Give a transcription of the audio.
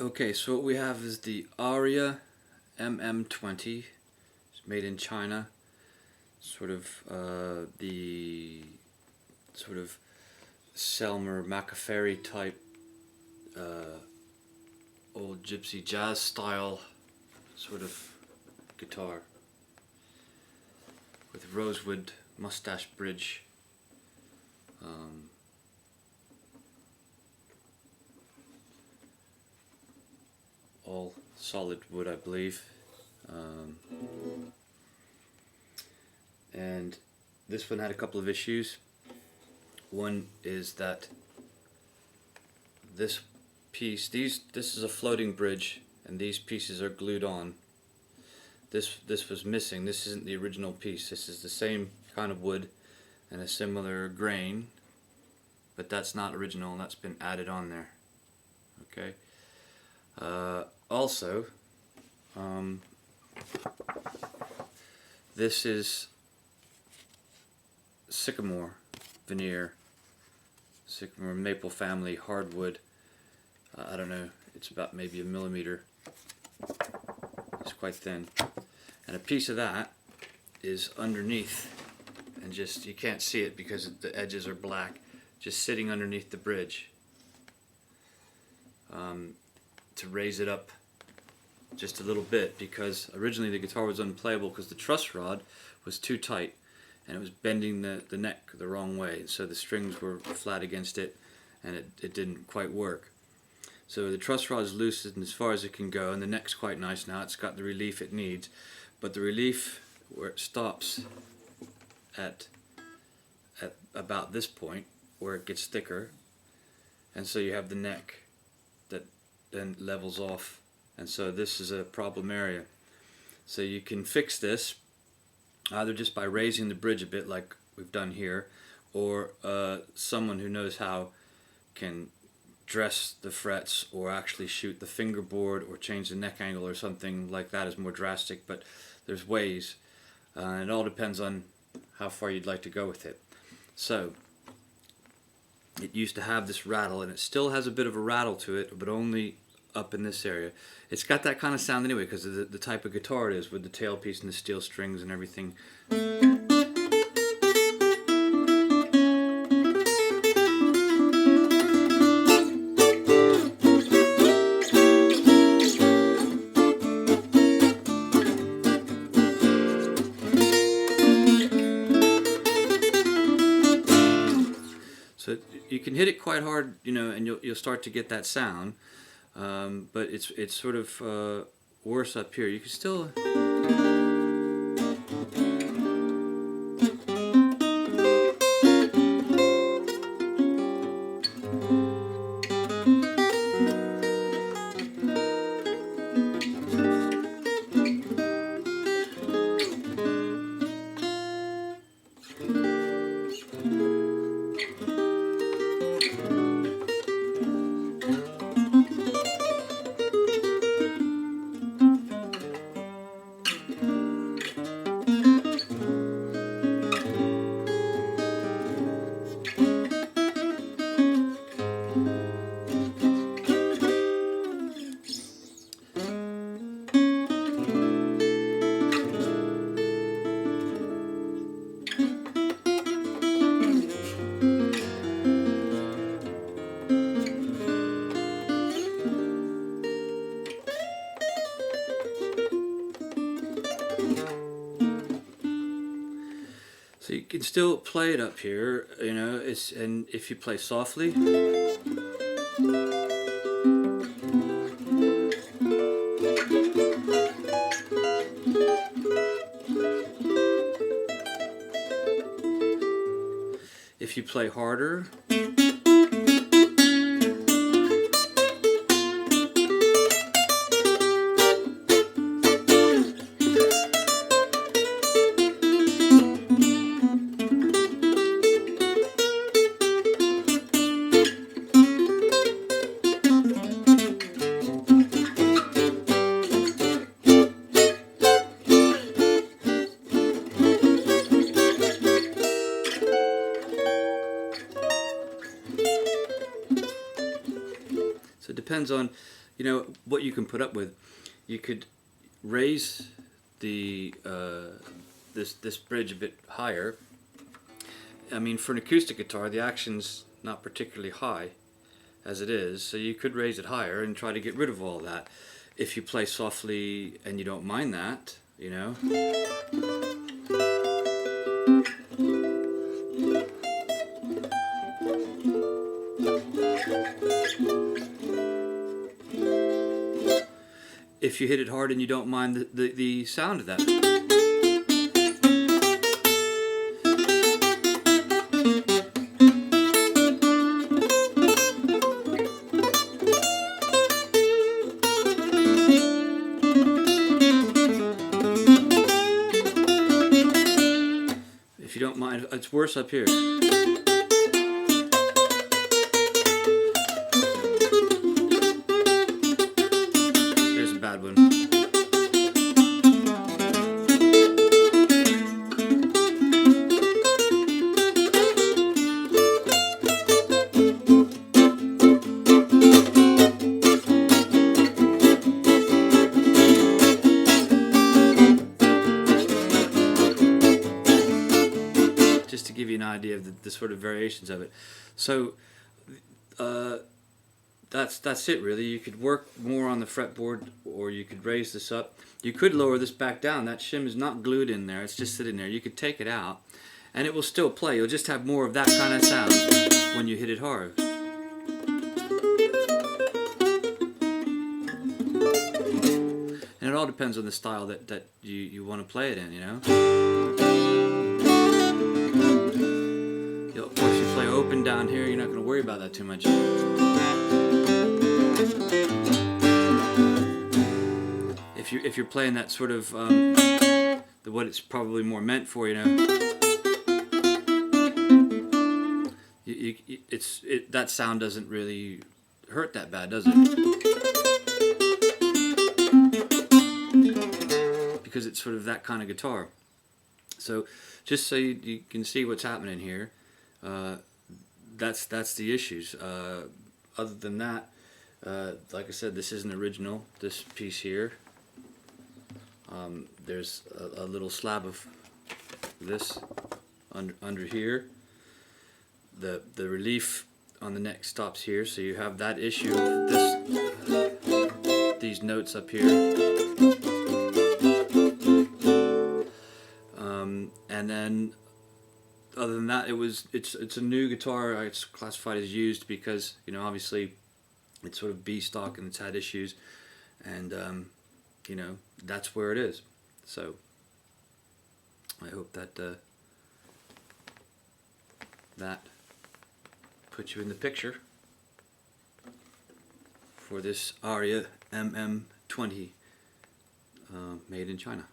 Okay, so what we have is the Aria MM. It's made in China. Sort of the sort of Selmer Macaferi type old gypsy jazz style sort of guitar with rosewood mustache bridge. All solid wood, I believe. And this one had a couple of issues. One is that this piece, this is a floating bridge, and these pieces are glued on. This was missing. This isn't the original piece. This is the same kind of wood and a similar grain, but that's not original, and that's been added on there. Okay. Also, this is sycamore veneer, sycamore maple family hardwood. I don't know, it's about maybe a millimeter. It's quite thin, and a piece of that is underneath, and just you can't see it because the edges are black, just sitting underneath the bridge. To raise it up just a little bit, because originally the guitar was unplayable because the truss rod was too tight and it was bending the neck the wrong way, so the strings were flat against it and it didn't quite work. So the truss rod is loosened as far as it can go, and the neck's quite nice now. It's got the relief it needs, but the relief where it stops at about this point where it gets thicker, and so you have the neck that then levels off, and so this is a problem area. So you can fix this either just by raising the bridge a bit like we've done here, or someone who knows how can dress the frets or actually shoot the fingerboard or change the neck angle or something like that is more drastic, but there's ways. It all depends on how far you'd like to go with it. So it used to have this rattle, and it still has a bit of a rattle to it, but only up in this area. It's got that kind of sound anyway because of the type of guitar it is, with the tailpiece and the steel strings and everything. So you can hit it quite hard, you know, and you'll start to get that sound. But it's sort of worse up here. You can still. So you can still play it up here, you know. And if you play softly, if you play harder, so it depends on, you know what you can put up with. You could raise the this bridge a bit higher. I mean, for an acoustic guitar, the action's not particularly high as it is, so you could raise it higher and try to get rid of all that. If you play softly and you don't mind that, you know. If you hit it hard and you don't mind the sound of that. If you don't mind, it's worse up here. There's a bad one. Just to give you an idea of the sort of variations of it. So that's it really. You could work more on the fretboard, or you could raise this up. You could lower this back down. That shim is not glued in there, it's just sitting there. You could take it out and it will still play. You'll just have more of that kind of sound when you hit it hard. And it all depends on the style that you want to play it in, you know. Of course, you play open down here, you're not going to worry about that too much. If you're playing that sort of what it's probably more meant for, you know, that sound doesn't really hurt that bad, does it? Because it's sort of that kind of guitar. So just so you can see what's happening here. That's the issues. Other than that, like I said, this isn't original. This piece here, there's a little slab of this under here. The relief on the neck stops here, so you have that issue of these notes up here. And then other than that, it's a new guitar. It's classified as used because, you know, obviously it's sort of B stock and it's had issues, and you know, that's where it is. So I hope that that puts you in the picture for this Aria MM 20 made in China.